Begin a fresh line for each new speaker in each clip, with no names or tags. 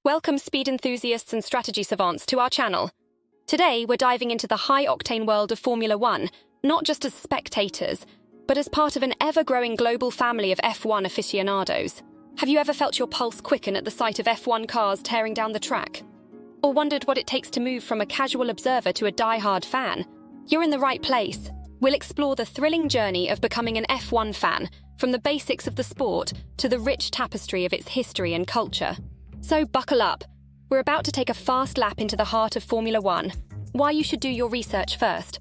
Welcome speed enthusiasts and strategy savants to our channel. Today, we're diving into the high-octane world of Formula One, not just as spectators, but as part of an ever-growing global family of F1 aficionados. Have you ever felt your pulse quicken at the sight of F1 cars tearing down the track? Or wondered what it takes to move from a casual observer to a die-hard fan? You're in the right place. We'll explore the thrilling journey of becoming an F1 fan, from the basics of the sport to the rich tapestry of its history and culture. So buckle up. We're about to take a fast lap into the heart of Formula One. Why you should do your research first.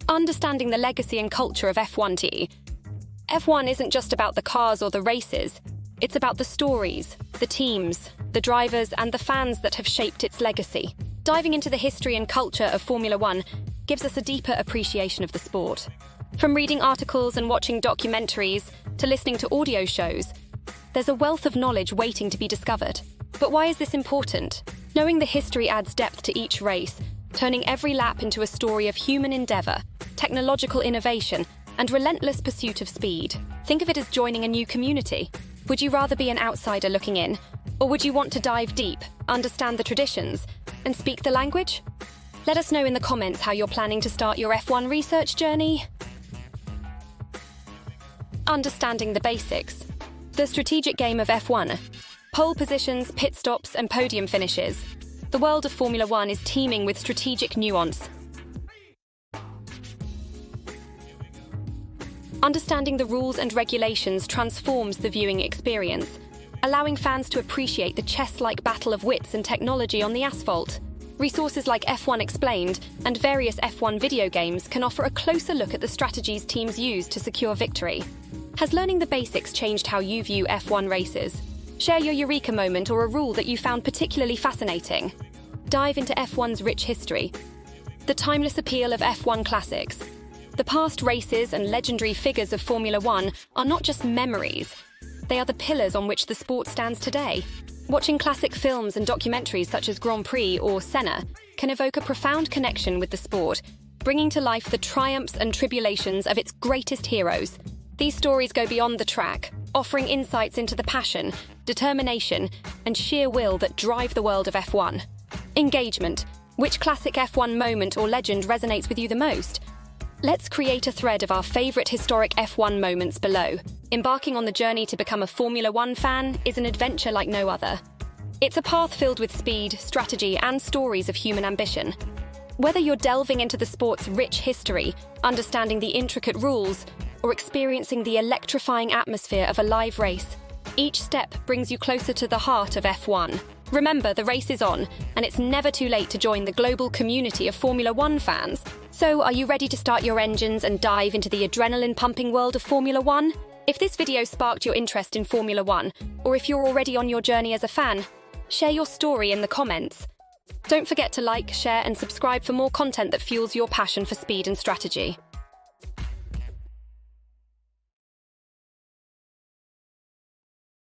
Understanding the legacy and culture of F1. F1 isn't just about the cars or the races. It's about the stories, the teams, the drivers, and the fans that have shaped its legacy. Diving into the history and culture of Formula One gives us a deeper appreciation of the sport. From reading articles and watching documentaries to listening to audio shows, there's a wealth of knowledge waiting to be discovered. But why is this important? Knowing the history adds depth to each race, turning every lap into a story of human endeavour, technological innovation, and relentless pursuit of speed. Think of it as joining a new community. Would you rather be an outsider looking in, or would you want to dive deep, understand the traditions, and speak the language? Let us know in the comments how you're planning to start your F1 research journey. Understanding the basics. The strategic game of F1. Pole positions, pit stops, and podium finishes. The world of Formula One is teeming with strategic nuance. Understanding the rules and regulations transforms the viewing experience, allowing fans to appreciate the chess-like battle of wits and technology on the asphalt. Resources like F1 Explained and various F1 video games can offer a closer look at the strategies teams use to secure victory. Has learning the basics changed how you view F1 races? Share your eureka moment or a rule that you found particularly fascinating. Dive into F1's rich history. The timeless appeal of F1 classics. The past races and legendary figures of Formula One are not just memories. They are the pillars on which the sport stands today. Watching classic films and documentaries such as Grand Prix or Senna can evoke a profound connection with the sport, bringing to life the triumphs and tribulations of its greatest heroes. These stories go beyond the track, offering insights into the passion, determination, and sheer will that drive the world of F1. Engagement. Which classic F1 moment or legend resonates with you the most? Let's create a thread of our favourite historic F1 moments below. Embarking on the journey to become a Formula One fan is an adventure like no other. It's a path filled with speed, strategy, and stories of human ambition. Whether you're delving into the sport's rich history, understanding the intricate rules, or experiencing the electrifying atmosphere of a live race, each step brings you closer to the heart of F1. Remember, the race is on, and it's never too late to join the global community of Formula One fans. So, are you ready to start your engines and dive into the adrenaline-pumping world of Formula One? If this video sparked your interest in Formula One, or if you're already on your journey as a fan, share your story in the comments. Don't forget to like, share, and subscribe for more content that fuels your passion for speed and strategy.